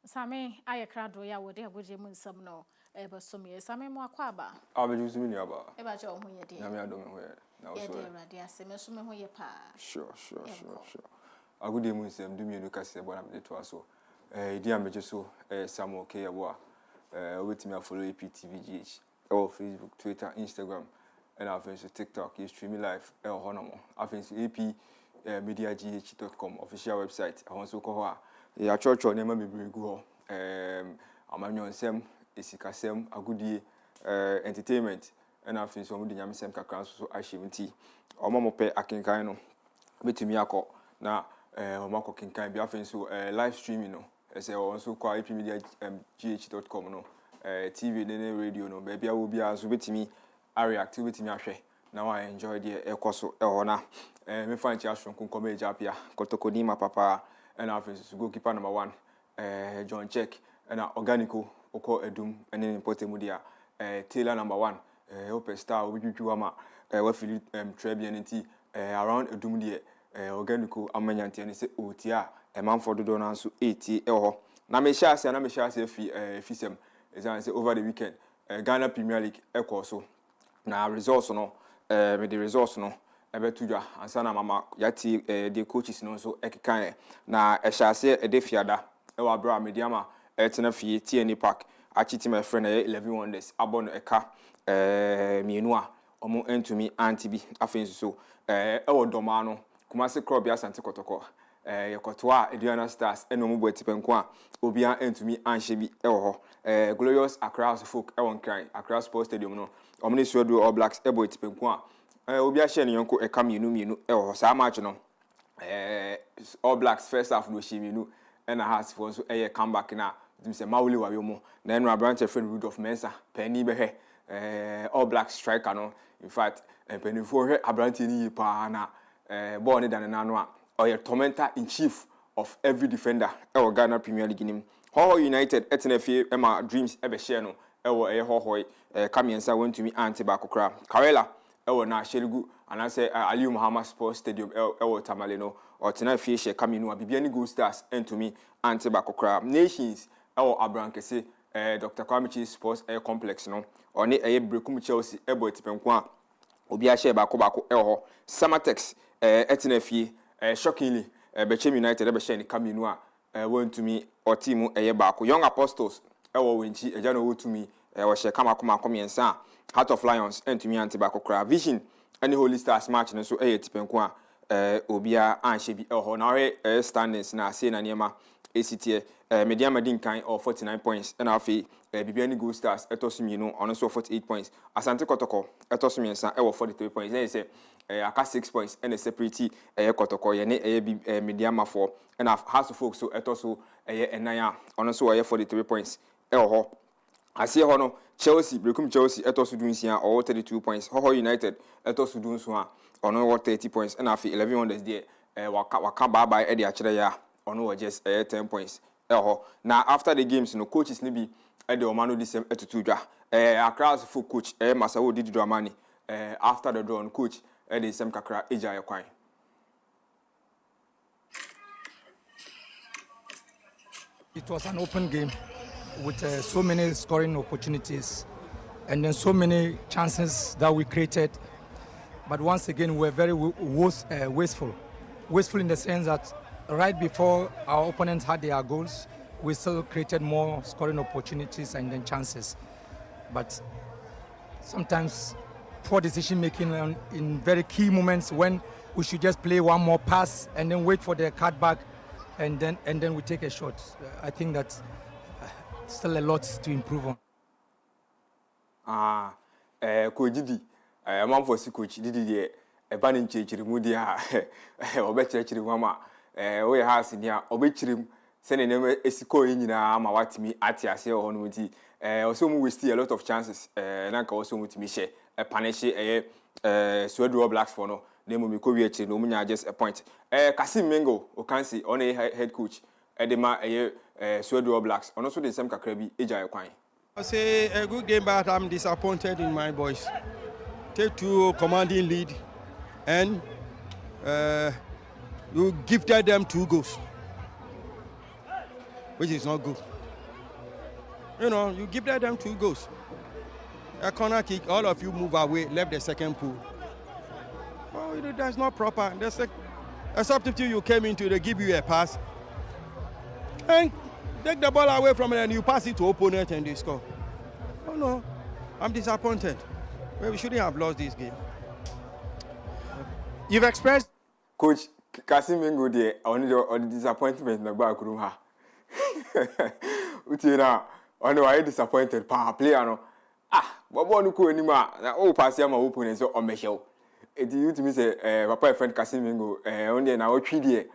Same I crowd ya would have good in some no ever some years. Same more quaba.
I'll be using me about
Your home, dear.
I don't know where. Now,
Dear, same as your pa.
Sure. A good day, Muslim, do me look at what I'm to us. Dear Major, so some okay, wait me follow APTVGH. Or Facebook, Twitter, Instagram, and our friends TikTok. You stream live. Honomo. Our friends apmediagh.com official website. I want to call her. Yeah, church or never be very good. I'm Sem, Isikasem, a good day, entertainment, and our friends from the Yamisem Kakran, so I shim tea. Or Momope Akinkaino. Bet me a call. Now, Marco Kinkai be offering so live streaming. No, as I also call apmediagh.com. No. TV, then radio, no, baby, I will be as with me. I react with me. Now I enjoy the Ecoso Elona. Me find just from Kunkome Japia, Kotokonima Papa, and our friends goalkeeper number 1, John Check, and our Organico, Oko Edum, and then important Mudia, Taylor number 1, Open Star, with you, Ama, what Philip Trebianity, around Edum, Organico, Amanyanti, and say, oh, tia, a man for the donors to 80 euro. Now, me share, and I'm share, Fisem. As I say over the weekend, Ghana Premier League so now results no with the results no ebetuja ansana mama yati the coaches no so ekkan na ehya se edefiada e wa bra mediama etena fie TNA Park achiti my friend 11 wonders abon eka mienu a omo entumi antibi afenso so e wo doma no Kumasi Club ya Asante Kotoko Yekotoa Ediana Stars eno mu boetipenko a obia entumi anhye bi ewo Glorious Accra folk ewon kan Accra Sports Stadium no omni suodo All Blacks boetipenko a obia hye ne yonko eka mienu ewo sa match no All Blacks first half no hye mienu na has for so comeback na dimse mawuli wawe mu na eno Abrante friend Rudolph Mensah pani be All Blacks striker no in fact pani for Abrante ni pa na ball ne dan na no a or tormentor in chief of every defender our Ghana Premier League nim Ho United etnefie Emma Dreams ebe share no ewo hohoi kamiensa went to me anti bakokra Karela ewo na Sherigu and say Ali Muhammad Sports Stadium ewo Tamale no or tenafie share kaminu abibiani Gold Stars into me anti bakokra Nations ewo Abrankese Dr. Kwame Sports Complex no or ne Brekum Chelsea ebo tipenko a obi a share bako ewo Samatex etnefie shockingly Bechem United be ni kaminu a won to me or team baako Young Apostles ewo wenchi eja no wo to me wo she kama komiensa Heart of Lions to me anti baako kra Vision any Holy Stars match no so tipenko a obia anhye bi ho na we standings na say na niema esitie Media Madin kan of 49 points and afi Bibiani Gold Stars etosumino ono so 48 points Asante Kotoko etosumiensa 43 points then say aka 6 points and a separate Kotoko ye ne Media Mafo and House of Folks so etoso enaya ono so 43 points ho asie ho no Chelsea Brekum Chelsea etoso dunsia or 32 points Ho United etoso dunso a ono 30 points and afi 11 wonders there waka bye e de akere ya ono just 10 points now after the games no coaches ni bi e de omano di sem etutudwa Accra's full coach Masawo Didi Dramani after the draw coach e de sem kakra eja yakwan.
It was an open game with so many scoring opportunities and then so many chances that we created, but once again we were very wasteful in the sense that right before our opponents had their goals, we still created more scoring opportunities and then chances. But sometimes poor decision making in very key moments when we should just play one more pass and then wait for the cutback and then we take a shot. I think that still a lot to improve on.
Coach Didi, man for coach Didi, a banning chiri mudia, obechi mama. We house in here, obechirim, sending them a siko in ma watimi atiase or honuti. Also, we see a lot of chances. Nanka also with me share a panish Swedro Blacks for no. Name will be no munya just a point. Kasim Mengo, Okansi, on a head coach, Edema Swedro Blacks, and also the same Kakrebi, Eja Kwine.
I say a good game, but I'm disappointed in my boys. Take 2 commanding lead and you gifted them 2 goals, which is not good. You know, you gifted them 2 goals. A corner kick, all of you move away, left the second pool. Well, you know, that's not proper. That's a substitute you came into, they give you a pass. And take the ball away from it and you pass it to opponent and they score. Oh no, I'm disappointed. Well, we shouldn't have lost this game.
You've expressed... Coach, Kasim Mengo there, only the disappointment in the back room. Utina, on the disappointed power player. No. But one who anymore, oh, pass your opponents on my show. It used to me say, Papa friend Kasim Mengo, only an hour 3 day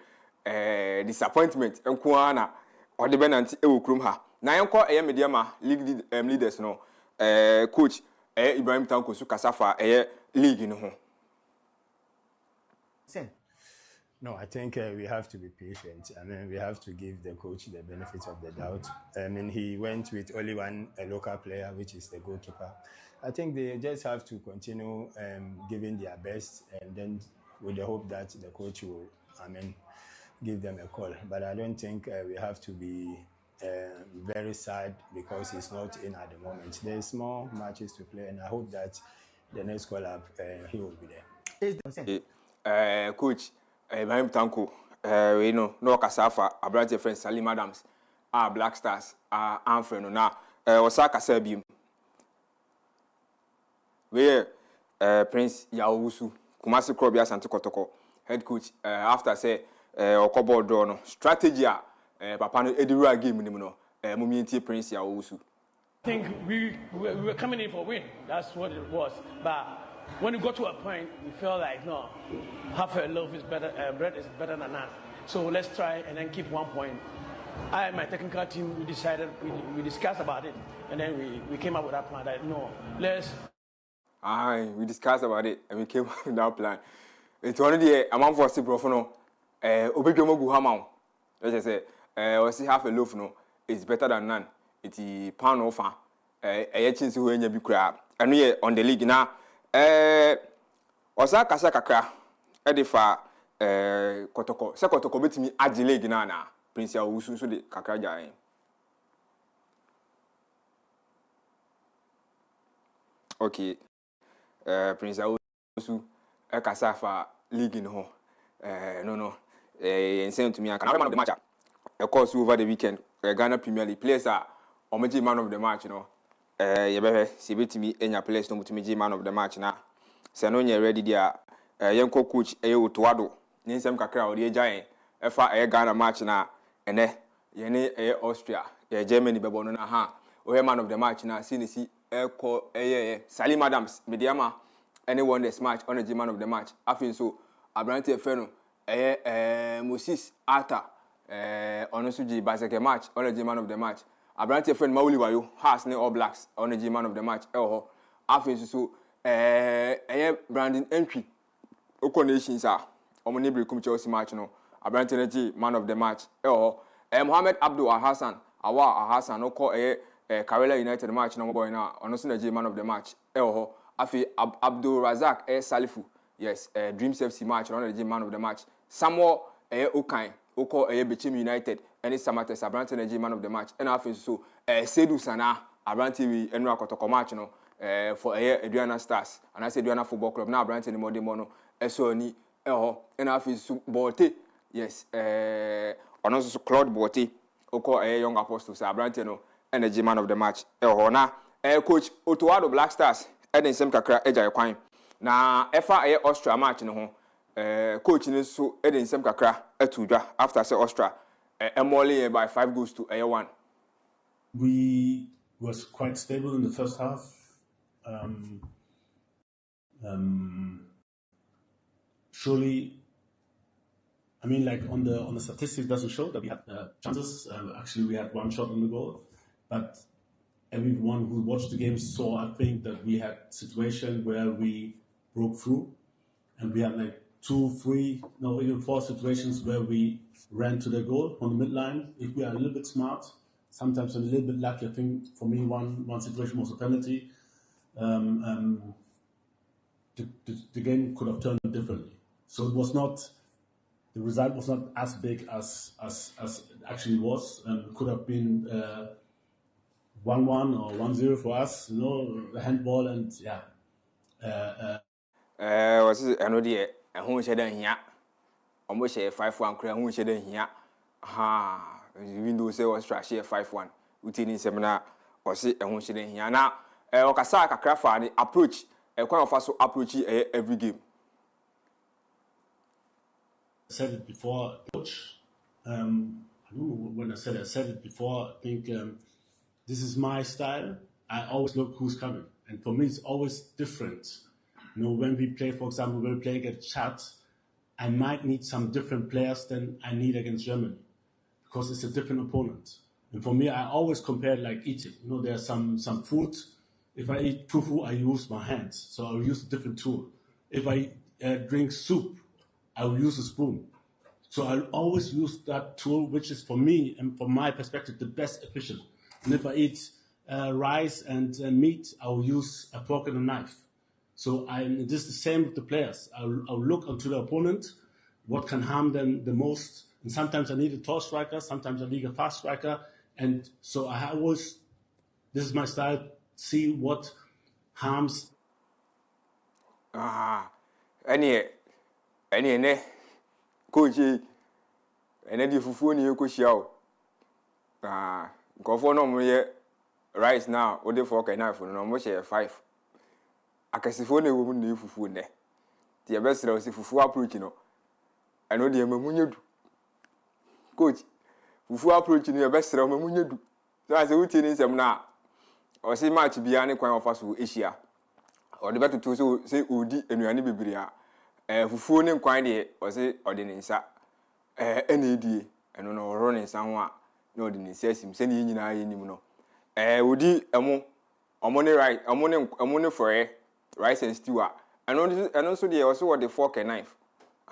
disappointment, and Kuana, or the Benant Eukrum. Now, I call a mediama league leaders, no. Coach, Ibrahim Tanko Sukasafa, league in home.
No, I think we have to be patient. I mean, we have to give the coach the benefit of the doubt. I mean, he went with only one local player, which is the goalkeeper. I think they just have to continue giving their best, and then with the hope that the coach will, give them a call. But I don't think we have to be very sad because he's not in at the moment. There's more matches to play, and I hope that the next call-up, he will be
there. Coach, Ibrahim Tanko, we know, no Kasafa, a brother friend Salim Adams, Black Stars, Anfreno, now, Osaka Serbium. We Prince Yawusu, Kumasi Krobia Santo Kotoko, head coach, after say, Okobo Dono, strategy, Papano Edura game, Muminti Prince Yawusu.
I think we were coming in for a win, that's what it was, but when you go to a point, we feel like, no, half a loaf is better, bread is better than none. So let's try and then keep 1 point. I and my technical team, we decided, we discussed about it, and then we came up with that plan that, no, let's...
we discussed about it, and we came up with that plan. It's already a man for a profono, Obejomogu Hamau. Let's say, or see half a loaf, no, it's better than none. It's a pound offer, a chance to win your big crab. And we are on the league now. Osaka Sakakra, Edifa, Kotoko, Sakotoko bet me Agile Ginana, Prince Yawusu, so the Kakaja. Okay, Prince Yawusu, Kasafa, League in home. No, insane to me. And man of the match, of course, over the weekend, Ghana Premier League players are Omeji man of the match, you know. CB to me, any players no to me, man of the match now. Sanonya ready there. Young coach, Tuado, Ninsem Kakra, or the giant, a Ghana match now, and Yene Austria, Germany, Babona, ha, or man of the match now, CNC, Salim Adams, Mediama, anyone that's match, on the man of the match. I feel so, Abrante Feno, Moses Ata, Onosuji Baseke match, on the man of the match. Abrante Feno Mauli Wayo, has no All Blacks, on the man of the match. I feel so, Brandon entry. Oko nations are Omonibri kum Chelsea match no. Abrante Energy man of the match. Mohamed Abdul Hassan, Awa Hassan, Oko Karela United match no boy now. Onosunaji man of the match. Afi Abdul Razak Salifu. Yes, Dreams FC match, Onosunaji man of the match. Samuel Okai, Oko Bechim United, and it's Samates Abrante Energy man of the match. And I so Sedu Sana, Abrante Enra Kotoko match no. For Adriana Stars, and I said Adriana Football Club now, Branton and Modemono, Esoni, and I feel Bote, yes, and also Claude Bote, Oko a young apostle, Sabrantino, and the G-man of the match, now, coach Otuado Black Stars, and then some Kakra Eja Quine. Now, FA Austria match, no, coach in so Eden Sem Kakra, Etuja, after say Austria, and Molly by 5 goals to A1.
We was quite stable in the first half. Surely, I mean, like on the statistics doesn't show that we had chances. Actually, we had one shot on the goal, but everyone who watched the game saw, I think, that we had situations where we broke through, and we had like 2, 3, no, even 4 situations where we ran to the goal on the midline. If we are a little bit smart, sometimes a little bit lucky. I think for me, one situation was a penalty. The game could have turned differently. So it was not, the result was not as big as it actually was. It could have been 1-1 or 1-0 for us, you know, the handball and yeah.
Was it another who said here? Almost a 5-1 clear who said here. Ha, Windows say was trash here 5-1. Within seminar or see a who said here now. Okasaka Krafa the approach quite of us approach every game.
I said it before, coach. I don't know when I said it before. I think this is my style. I always look who's coming, and for me it's always different. You know, when we play, for example, when we play against Chad, I might need some different players than I need against Germany because it's a different opponent. And for me, I always compare like eating. You know, there's some food. If I eat tofu, I use my hands, so I'll use a different tool. If I drink soup, I will use a spoon. So I'll always use that tool, which is for me and from my perspective the best efficient. And if I eat rice and meat, I will use a fork and a knife. So this is the same with the players. I'll look onto the opponent, what can harm them the most. And sometimes I need a tall striker, sometimes I need a fast striker. And so I always, this is my style, see what harms.
Any, coach, and then the fufu ni yoko shiao. Go for no more rice now, or the fork and knife, no more share 5. Akasifone woman ni fufu ne. The best was if fufu approach, you know. I know the mamunyadu. Coach, fufu approach in your best mamunyadu. So I say, what in some now? Or say match beyond quite of us with Asia. Or the better to say Udi and Yanni Bibria. Fufu name quite or say ordinance. NAD and no running someone. No, the necessity sending in I no. Udi among right, among for rice and stew. And also they also what the fork and knife.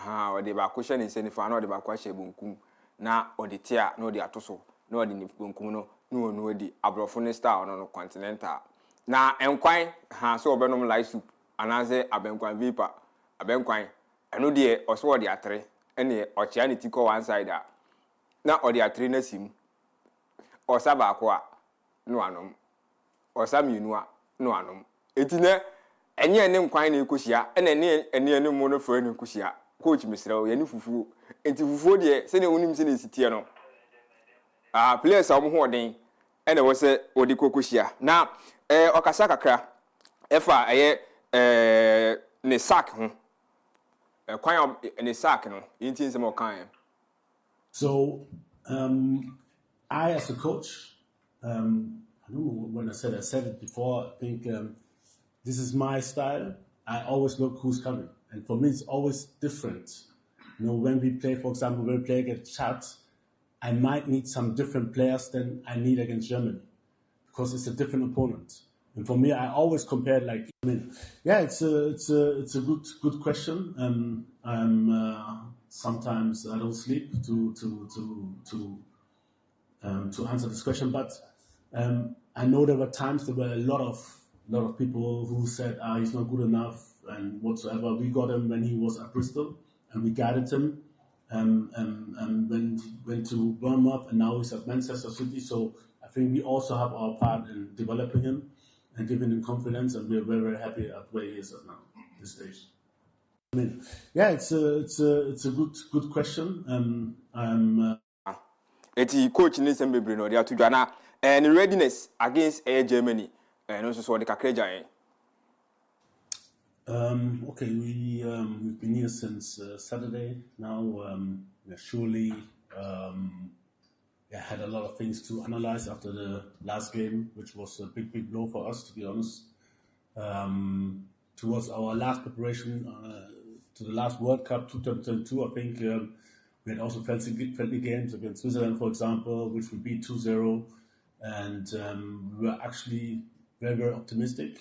Or the back cushion is any fan or the back question bunkum. Na or the tear, no the atoso, no the bunkuno, no the abrofone star no continental. Na enquine, so benum light soup, and I say abenquine vipa, abenquine, and no dear or so the atre, any or chianity go one side. Now or the atrinas him, or sabaqua, no anum, or some you know, no anum. Etine, any name quine in Cusia, and any mono for any Cusia. Coach Mr. Yenifufu, enti fufuo de se ne wonim se ne sitie no players a mo ho den ene wo se odi kokohia na okasa kakra efa ne sack ho kwan ne sack no yintin se mo kan.
So I as a coach I don't know when I said it before. I think this is my style. I always look who's coming, and for me it's always different. When we play, for example, when we play against Chad, I might need some different players than I need against Germany because it's a different opponent. And for me, I always compare it's a good question. Sometimes I don't sleep to answer this question, but I know there were times there were a lot of people who said he's not good enough and whatsoever. We got him when he was at Bristol and we guided him went to Bournemouth and now he's at Manchester City. So I think we also have our part in developing him and giving him confidence, and we're very, very happy at where he is at now, this stage. It's a good question.
Eti coach ni sembe bre no dia to dwana and readiness against Germany no so the kakreja.
Okay, we've been here since Saturday now. We surely had a lot of things to analyze after the last game, which was a big blow for us, to be honest. Towards our last preparation to the last World Cup 2022, I think we had also friendly games against Switzerland, for example, which we beat 2-0, and we were actually very, very optimistic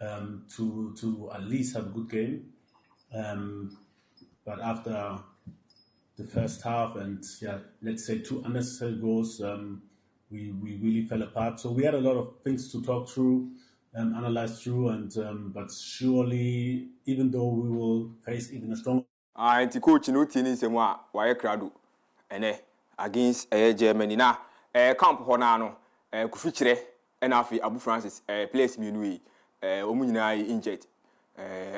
to at least have a good game. But after the first half and let's say 2 unnecessary goals, we really fell apart. So we had a lot of things to talk through and analyze through, and but surely, even though we will face even a strong.
Anti coach no tini semwa waye krado ene against Germany na camp ho na no kufi kire na afi Abu Francis players mienu yi omu nyina injured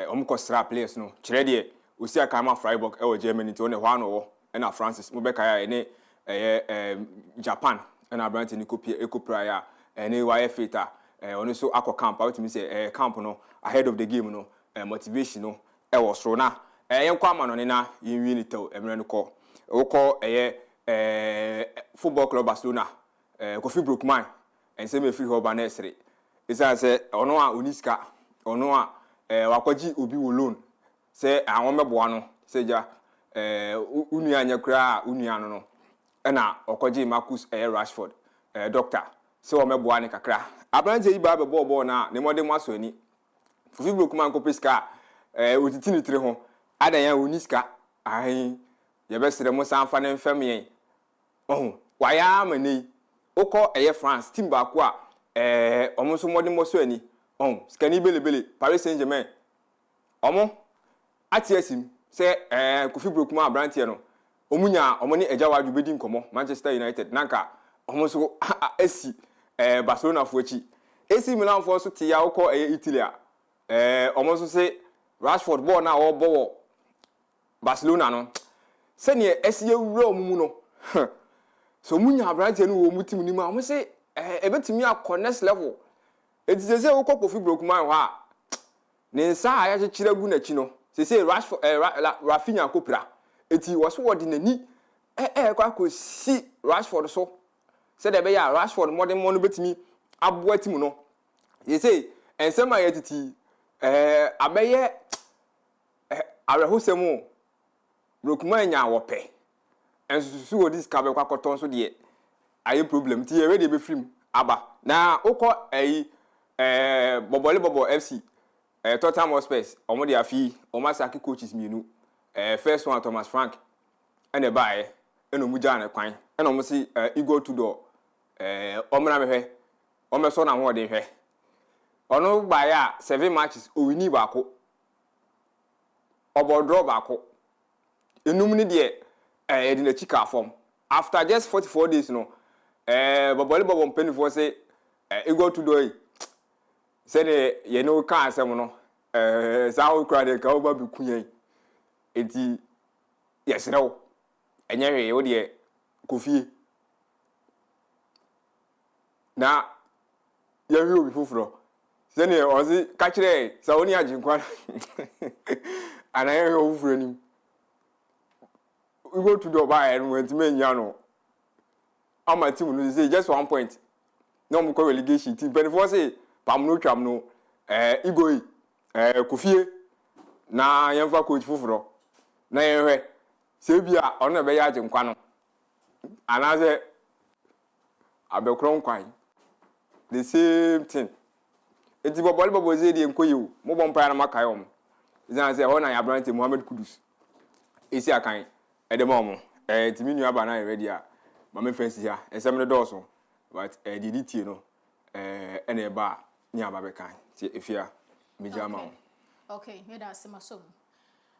omu kostra players no kire de osi aka ma Freiburg Germany to ne ho ano wo na Francis mo be kaya ene Japan na Brant ni kopia ya ene waye fita ono so akọ camp out me say camp no ahead of the game no motivation no was so na yenkwa manone na yinwi ni taw emre no ko wokọ football club Barcelona Kofi Brookman ense me free hoba na esre isa se ono a oniska ono a wakwaji obi wo loan se awon meboa no se ja unu anya kra unu anu no na okwaji Marcus Rashford doctor se o meboa ne kakra abrante yi ba be ball na ne modem aso ani Kofi Brookman ko peska otiti ni tire ho adan ya oniska ai ye besere mo sanfa ne mfam yen waya mani okọ France team ba ko a omo so modem aso ani skani belebele Paris Saint-Germain omo atiesim se Kofi Brookman abrante no omunya omo ni Agyemang bedi nkomo Manchester United nanka omo so asi Barcelona fuachi AC Milan for so tia okọ Italy omo so se Rashford ball na o ball Barcelona no se ne asiye wura omumu no so munya abrante no wo mutim ni ma omo se ebetimi akọ next level etise se okọ Kofi Brookman ho a ne nsa aya chechire gu na chi no se Rashford Rafinha kopira eti wo so wodi nani kwa ko si Rashford so se de be ya Rashford modern mo no betimi aboa tim no ye say ensema ye titi abeye arehosemu Brookman nya wope ensusu wo dis ka be kwa koton so de aye problem ti ye we de be film aba na ukọ bobo FC Tottenham Hotspur omo de afi o masaki coaches mienu first one Thomas Frank ene bae eno muja na kwan eno mo si Igor Tudor omra mehwe omeso na ho de hwe ono gba ya 7 matches o wini baako obo draw baako enum ni de edi na chika form after just 44 days no bobo mpeni say Igor Tudor say ye no ka asem no sao kra de ka oba bi kunyen enti yes no enye we de kofie na ya hwe obi foforo se ne ozi ka kire sa oni Agyenkwa ana ya hwe ofoforo ni we go to the buy and went me nya no ama team no say just 1 point no mo ko relegation team but for say pam no twam no igoi kofie na yemfa coach foforo na yehwe se bia ono be ya Agyenkwa no ana say abekron kwan the same thing eti bobo ze die nkoyi o mo bompa na makai om izan say ho na ya brante Mohammed Kudus esi akan edemom timi nua ba na ready a ma me fancy ya esem ne doso but diditi no ene ba ni aba be kan ti Afia Agyemang.
Okay, me da semasom.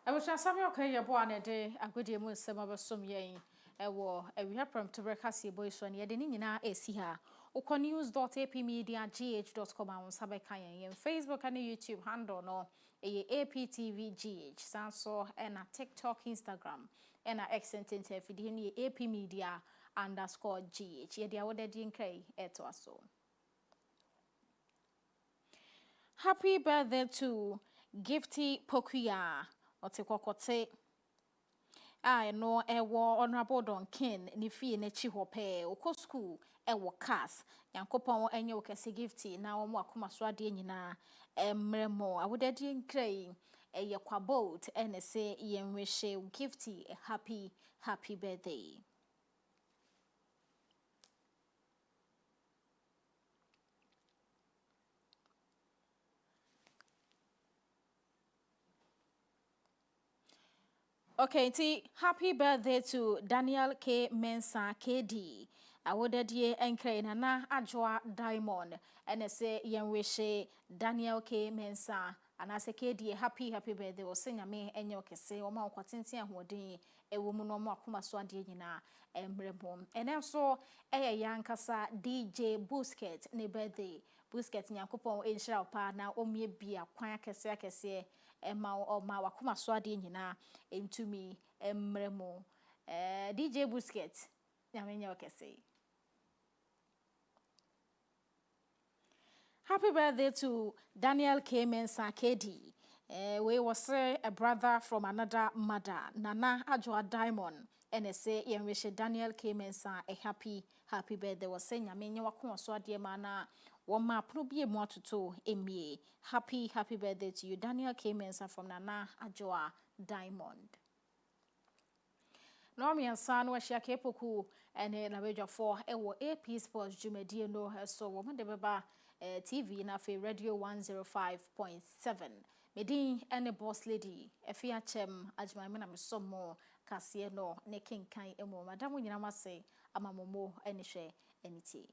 I wish asami okay ye bo anede agudie mu sema besom yen ewo ewia pram to breakfast ye boy so ne de ni nyina esi ha ukonews.apmedia.gh.com awon sabe kan yen Facebook and YouTube handle no APTVGH sanso na TikTok, Instagram na X entente fidi ni APmedia_GH ye dia wodadi nkrai eto aso. Happy birthday to Gifty Pokuya Otekokote. I know ewo honorable Donkin ni fie ne chi hope oko school ewo class yankopon enye okese Gifty na omo akoma so ade nyina emremo awodade nkrai eye kwa boat ene se yenwehye Gifty a happy birthday. Okay, happy birthday to Daniel K. Mensah KD. Awodadie enkre na Adjoa Diamond. And say yenweshe Daniel K. Mensah. And I say KD happy birthday. O senya me enyo kese. Oma okwatinti ahwodin. Ewo mu no mo akoma so ade nyina emrebom. And so yankasa DJ Busket ne birthday. Busket nyankopon enhira pa na omie bia kwan akese Emma or ma wakuma swadi nyina entumi emremo DJ Busket nyamenya okese. Happy birthday to Daniel K. Mensah KD. We was a brother from another mother, Nana Adjoa Diamond. And say yenwishe Daniel K. Mensah a happy birthday. Was saying nyamenya wakuma swadi mana Wama probie mo atoto emie. Happy birthday to you, Daniel K. Mensah from Nana Adjoa Diamond. No me ansa no ahia kepoku ene na bedwa for ewo AP Sports Jumedie no so wo de beba TV na fe Radio 105.7. Medin ene boss lady Afia Kyem Agyemang na mesomo kase no ne kenkan emo madam nyina mase amamomo ene hwe eniti.